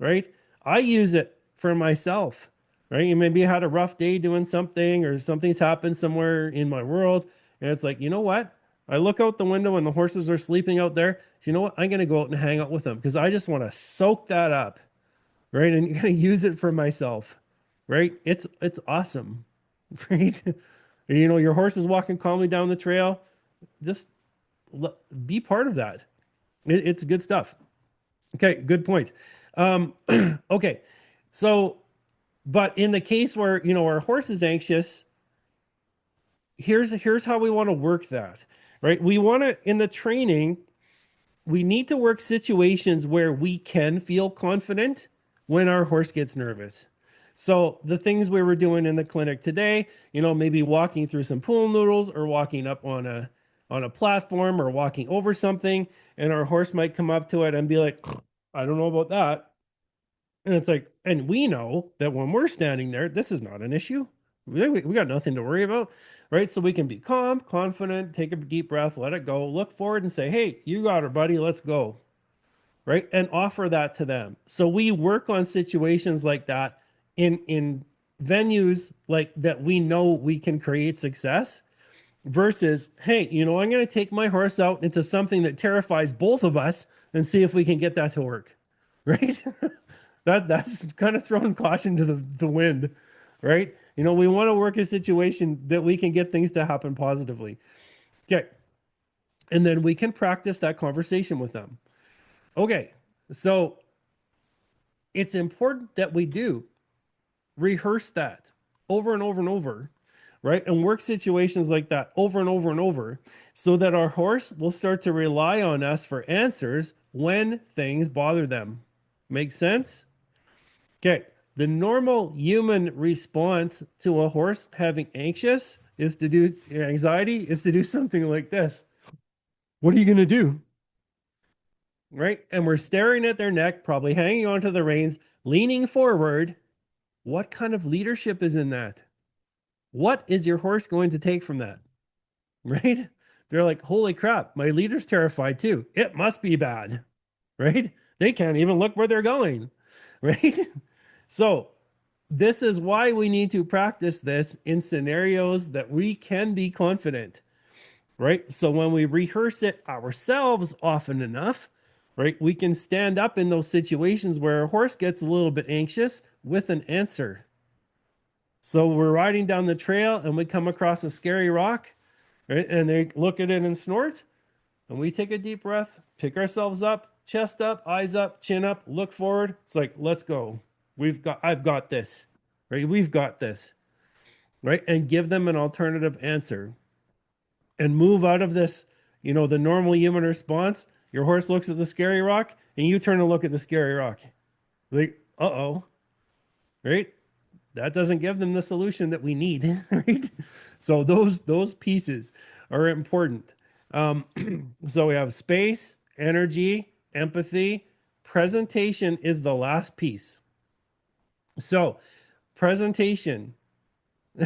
Right? I use it for myself. Right? You maybe had a rough day doing something or something's happened somewhere in my world. And it's like, you know what? I look out the window and the horses are sleeping out there. You know what? I'm going to go out and hang out with them because I just want to soak that up, right? And you're going to use it for myself, right? It's awesome, right? Your horse is walking calmly down the trail. Just be part of that. It's good stuff. Okay, good point. Okay, so but in the case where our horse is anxious, here's how we want to work that, right? We want to in the training we need to work situations where we can feel confident when our horse gets nervous. So the things we were doing in the clinic today, maybe walking through some pool noodles or walking up on a platform or walking over something, and our horse might come up to it and be like, I don't know about that. And it's like, and we know that when we're standing there, this is not an issue. We got nothing to worry about, right? So we can be calm, confident, take a deep breath, let it go, look forward and say, hey, you got her, buddy, let's go, right? And offer that to them. So we work on situations like that in venues like that we know we can create success versus, hey, I'm going to take my horse out into something that terrifies both of us and see if we can get that to work, right? That's kind of throwing caution to the wind, right? We want to work a situation that we can get things to happen positively. Okay. And then we can practice that conversation with them. Okay. So it's important that we do rehearse that over and over and over, right? And work situations like that over and over and over so that our horse will start to rely on us for answers when things bother them. Make sense? Okay. The normal human response to a horse having anxiety is to do something like this. What are you going to do? Right? And we're staring at their neck, probably hanging onto the reins, leaning forward, What kind of leadership is in that? What is your horse going to take from that? Right? They're like, holy crap, my leader's terrified too. It must be bad. Right? They can't even look where they're going. Right? So, this is why we need to practice this in scenarios that we can be confident, right? So when we rehearse it ourselves often enough, right, we can stand up in those situations where a horse gets a little bit anxious with an answer. So we're riding down the trail and we come across a scary rock, right? And they look at it and snort, and we take a deep breath, pick ourselves up, chest up, eyes up, chin up, look forward. It's like, let's go. I've got this, right? We've got this, right? And give them an alternative answer and move out of this, the normal human response. Your horse looks at the scary rock and you turn and look at the scary rock. Like, uh-oh, right? That doesn't give them the solution that we need, right? So those pieces are important. So we have space, energy, empathy. Presentation is the last piece. So presentation,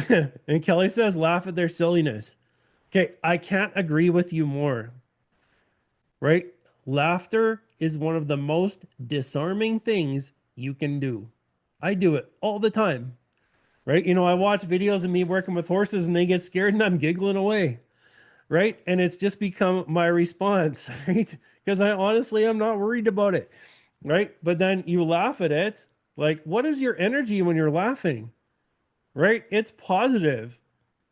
and Kelly says, laugh at their silliness. Okay, I can't agree with you more, right? Laughter is one of the most disarming things you can do. I do it all the time, right? I watch videos of me working with horses and they get scared and I'm giggling away, right? And it's just become my response, right? Because I'm not worried about it, right? But then you laugh at it. Like, what is your energy when you're laughing, right? It's positive,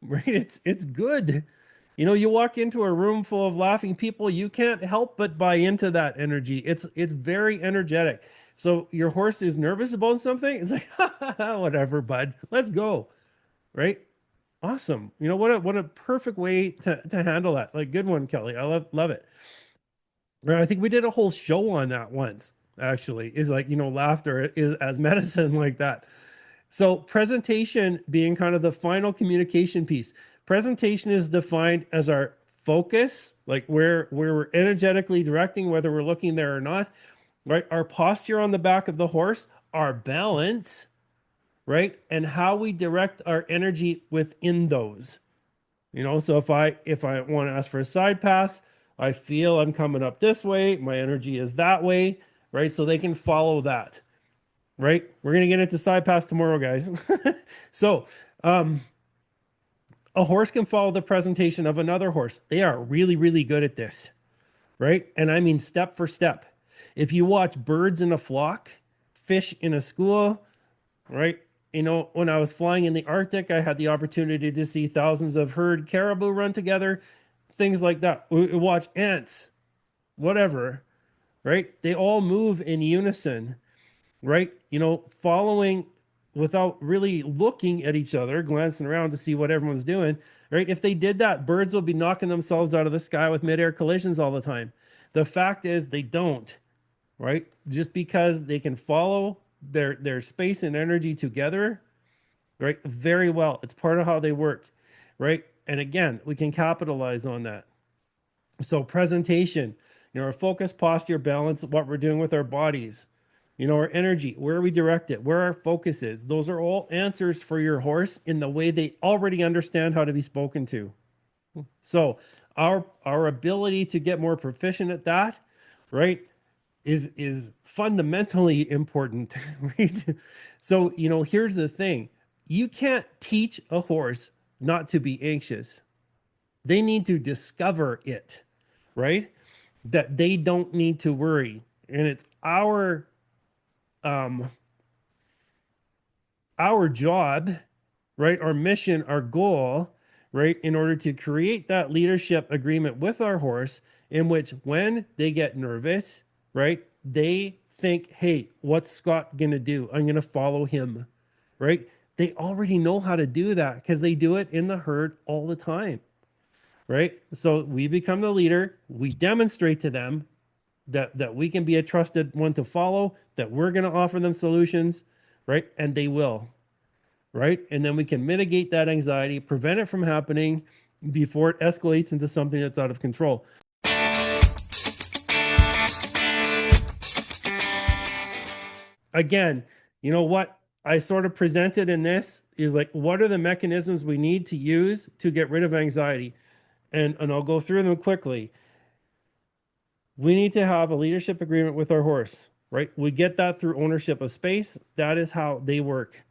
right? It's good. You walk into a room full of laughing people, you can't help but buy into that energy. It's very energetic. So your horse is nervous about something, it's like, whatever, bud. Let's go. Right? Awesome. What a perfect way to handle that. Like, good one, Kelly. I love it. Right? I think we did a whole show on that once, actually. Is like, laughter is as medicine, like that. So presentation being kind of the final communication piece. Presentation is defined as our focus, like where we're energetically directing, whether we're looking there or not, right? Our posture on the back of the horse, our balance, right? And how we direct our energy within those. So if I want to ask for a side pass, I feel I'm coming up this way, my energy is that way, right? So they can follow that, right? We're going to get into side pass tomorrow, guys. So, a horse can follow the presentation of another horse. They are really, really good at this, right? And I mean step for step. If you watch birds in a flock, fish in a school, right? When I was flying in the Arctic, I had the opportunity to see thousands of herd caribou run together, things like that. We watch ants, whatever, right? They all move in unison, right? Following without really looking at each other, glancing around to see what everyone's doing, right? If they did that, birds will be knocking themselves out of the sky with midair collisions all the time. The fact is they don't, right? Just because they can follow their space and energy together, right? Very well. It's part of how they work, right? And again, we can capitalize on that. So presentation, our focus, posture, balance, what we're doing with our bodies, our energy, where we direct it, where our focus is. Those are all answers for your horse in the way they already understand how to be spoken to. So our ability to get more proficient at that, right, is fundamentally important, right? So, here's the thing. You can't teach a horse not to be anxious. They need to discover it, right? That they don't need to worry. And it's um our job, right? Our mission, our goal, right? In order to create that leadership agreement with our horse, in which when they get nervous, right? They think, hey, what's Scott going to do? I'm going to follow him, right? They already know how to do that because they do it in the herd all the time, right? So we become the leader. We demonstrate to them that we can be a trusted one to follow, that we're going to offer them solutions, right? And they will, right? And then we can mitigate that anxiety, prevent it from happening before it escalates into something that's out of control. Again, you know what? I sort of presented in this is like, what are the mechanisms we need to use to get rid of anxiety? And I'll go through them quickly. We need to have a leadership agreement with our horse, right? We get that through ownership of space. That is how they work.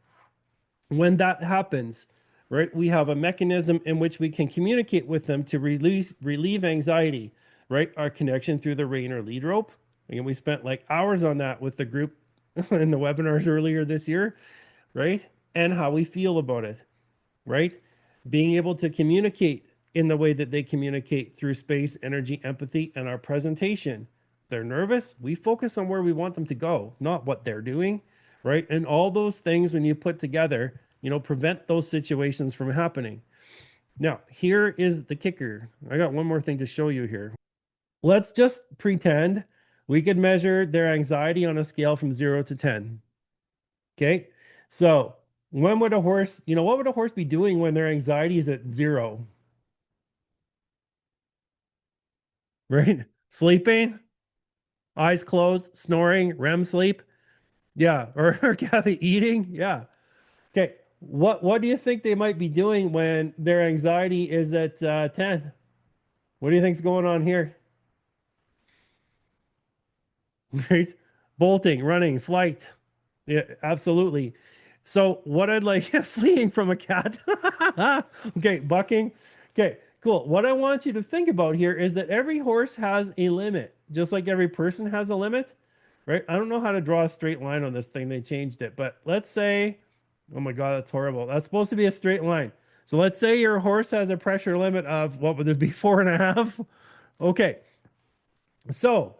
When that happens, right, we have a mechanism in which we can communicate with them to relieve anxiety, right? Our connection through the rein or lead rope. Again, we spent like hours on that with the group in the webinars earlier this year, right? And how we feel about it, right? Being able to communicate in the way that they communicate through space, energy, empathy, and our presentation. They're nervous. We focus on where we want them to go, not what they're doing, right? And all those things, when you put together, prevent those situations from happening. Now, here is the kicker. I got one more thing to show you here. Let's just pretend we could measure their anxiety on a scale from 0 to 10. Okay. So when would a horse, what would a horse be doing when their anxiety is at 0? Right? Sleeping, eyes closed, snoring, REM sleep. Yeah. Or Kathy eating. Yeah. Okay. What do you think they might be doing when their anxiety is at 10? What do you think's going on here? Right? Bolting, running, flight. Yeah, absolutely. So what I'd like fleeing from a cat. Okay, bucking. Okay, cool. What I want you to think about here is that every horse has a limit, just like every person has a limit, right? I don't know how to draw a straight line on this thing. They changed it, but let's say, oh my God, that's horrible. That's supposed to be a straight line. So let's say your horse has a pressure limit of what would this be, 4.5? Okay, so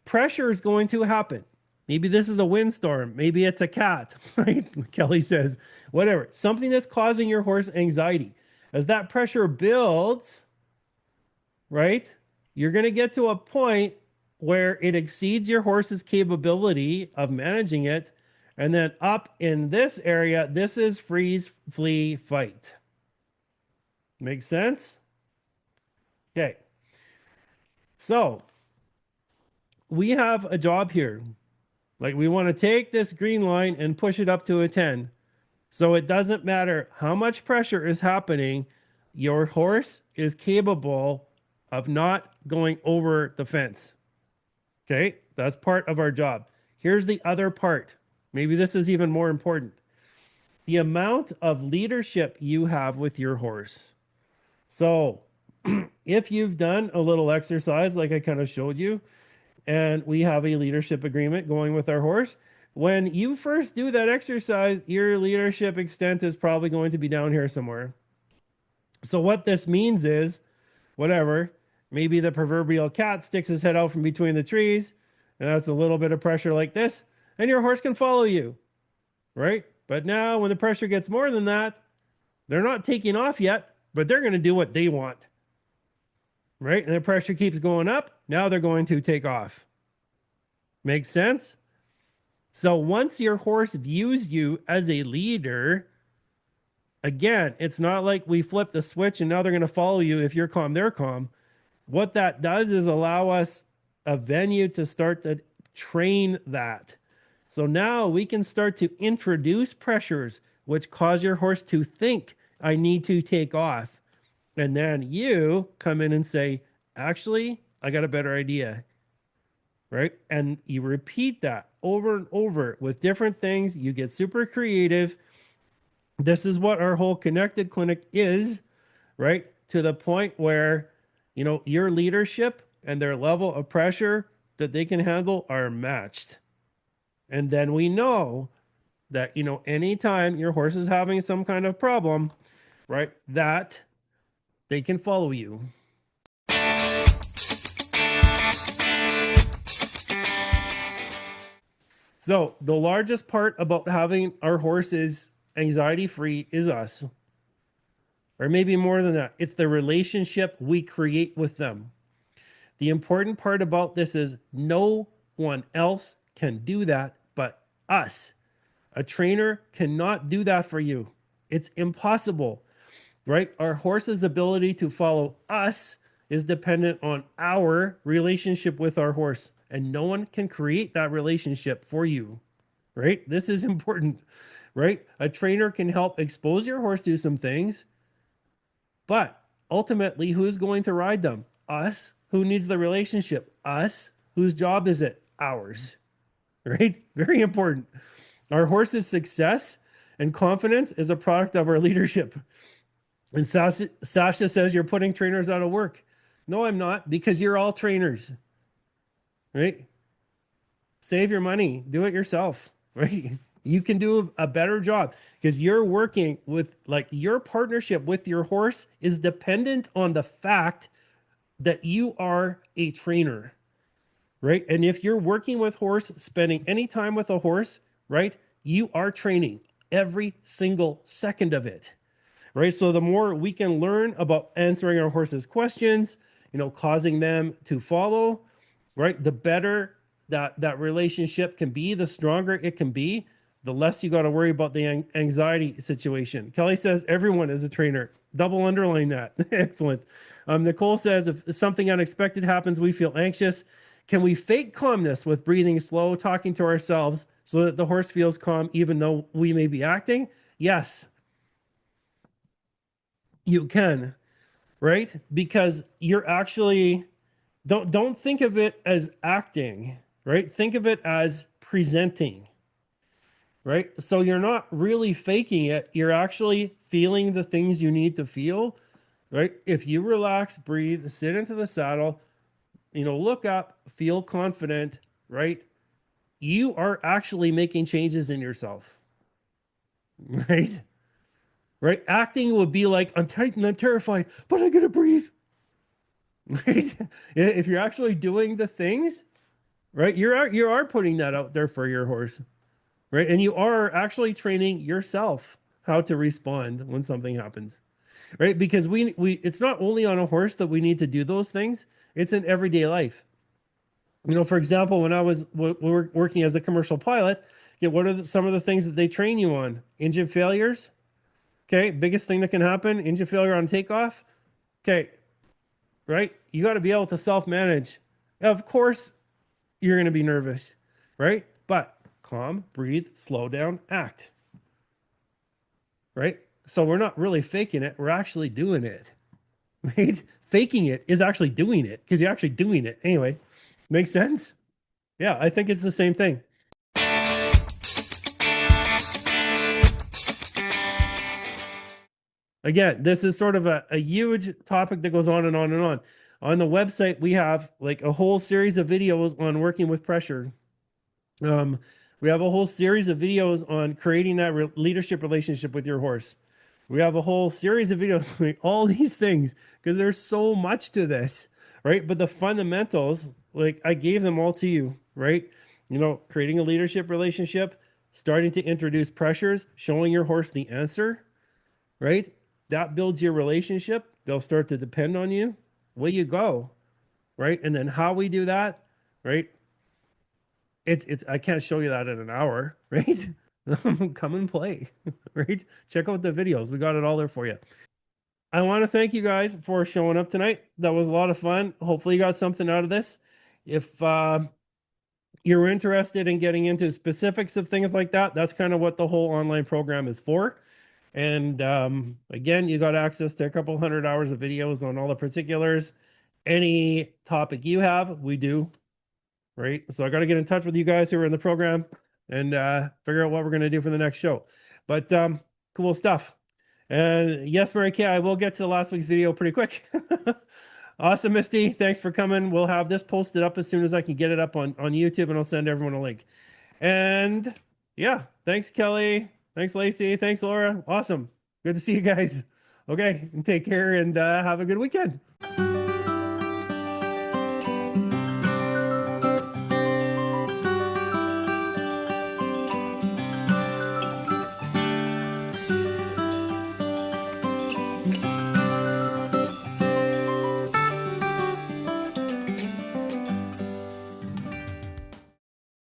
pressure is going to happen. Maybe this is a windstorm. Maybe it's a cat, right? Kelly says, whatever. Something that's causing your horse anxiety. As that pressure builds, right, you're going to get to a point where it exceeds your horse's capability of managing it. And then up in this area, this is freeze, flee, fight. Make sense? Okay. So we have a job here. Like we want to take this green line and push it up to a 10. So it doesn't matter how much pressure is happening, your horse is capable of not going over the fence. Okay, that's part of our job. Here's the other part. Maybe this is even more important. The amount of leadership you have with your horse. So if you've done a little exercise like I kind of showed you, and we have a leadership agreement going with our horse. When you first do that exercise, your leadership extent is probably going to be down here somewhere. So what this means is, whatever, maybe the proverbial cat sticks his head out from between the trees, and that's a little bit of pressure like this, and your horse can follow you, right? But now when the pressure gets more than that, they're not taking off yet, but they're going to do what they want. Right? And the pressure keeps going up. Now they're going to take off. Makes sense? So once your horse views you as a leader, again, it's not like we flip the switch and now they're going to follow you. If you're calm, they're calm. What that does is allow us a venue to start to train that. So now we can start to introduce pressures which cause your horse to think, I need to take off. And then you come in and say, actually, I got a better idea. Right? And you repeat that over and over with different things. You get super creative. This is what our whole connected clinic is, right? To the point where, your leadership and their level of pressure that they can handle are matched. And then we know that, anytime your horse is having some kind of problem, right, that they can follow you. So the largest part about having our horses anxiety free is us, or maybe more than that. It's the relationship we create with them. The important part about this is no one else can do that but us. A trainer cannot do that for you. It's impossible, right? Our horse's ability to follow us is dependent on our relationship with our horse, and no one can create that relationship for you. right? This is important, right? A trainer can help expose your horse to some things, but ultimately, who's going to ride them? Us. Who needs the relationship? Us. Whose job is it? Ours, right? Very important. Our horse's success and confidence is a product of our leadership. And Sasha says you're putting trainers out of work. No, I'm not, because you're all trainers, right? Save your money, do it yourself, right? You can do a better job because you're working with, like, your partnership with your horse is dependent on the fact that you are a trainer, right? And if you're working with horse, spending any time with a horse, right, you are training every single second of it, right? So the more we can learn about answering our horse's questions, causing them to follow, right, the better that relationship can be, the stronger it can be, the less you got to worry about the anxiety situation. Kelly says everyone is a trainer. Double underline that. Excellent. Nicole says if something unexpected happens, we feel anxious. Can we fake calmness with breathing slow, talking to ourselves so that the horse feels calm even though we may be acting? Yes, you can, right? Because you're actually, don't think of it as acting, right? Think of it as presenting, right? So you're not really faking it. You're actually feeling the things you need to feel, right? If you relax, breathe, sit into the saddle, look up, feel confident, right? You are actually making changes in yourself, right? Right? Acting would be like, I'm tight and I'm terrified, but I gotta breathe, right? If you're actually doing the things, right, you are putting that out there for your horse, right? And you are actually training yourself how to respond when something happens, right? Because we it's not only on a horse that we need to do those things, it's in everyday life. For example, when I was working as a commercial pilot, what are some of the things that they train you on? Engine failures. Okay, biggest thing that can happen, engine failure on takeoff. Okay, right? You got to be able to self-manage. Of course, you're going to be nervous, right? But calm, breathe, slow down, act, right? So we're not really faking it. We're actually doing it, right? Faking it is actually doing it because you're actually doing it. Anyway, makes sense? Yeah, I think it's the same thing. Again, this is sort of a huge topic that goes on and on and on. On the website, we have like a whole series of videos on working with pressure. Um, we have a whole series of videos on creating that leadership relationship with your horse. We have a whole series of videos, like all these things, because there's so much to this, right? But the fundamentals, like I gave them all to you, right? Creating a leadership relationship, starting to introduce pressures, showing your horse the answer, right? That builds your relationship. They'll start to depend on you. Away you go, right? And then how we do that, right? It's I can't show you that in an hour, right? Come and play, right? Check out the videos. We got it all there for you. I want to thank you guys for showing up tonight. That was a lot of fun. Hopefully, you got something out of this. If you're interested in getting into specifics of things like that, that's kind of what the whole online program is for. And again, you got access to a couple 100 hours of videos on all the particulars. Any topic you have, we do, right? So I got to get in touch with you guys who are in the program and figure out what we're going to do for the next show. But cool stuff. And yes, Mary Kay, I will get to the last week's video pretty quick. Awesome, Misty. Thanks for coming. We'll have this posted up as soon as I can get it up on YouTube, and I'll send everyone a link. And yeah, thanks, Kelly. Thanks, Lacey. Thanks, Laura. Awesome. Good to see you guys. Okay, and take care and have a good weekend.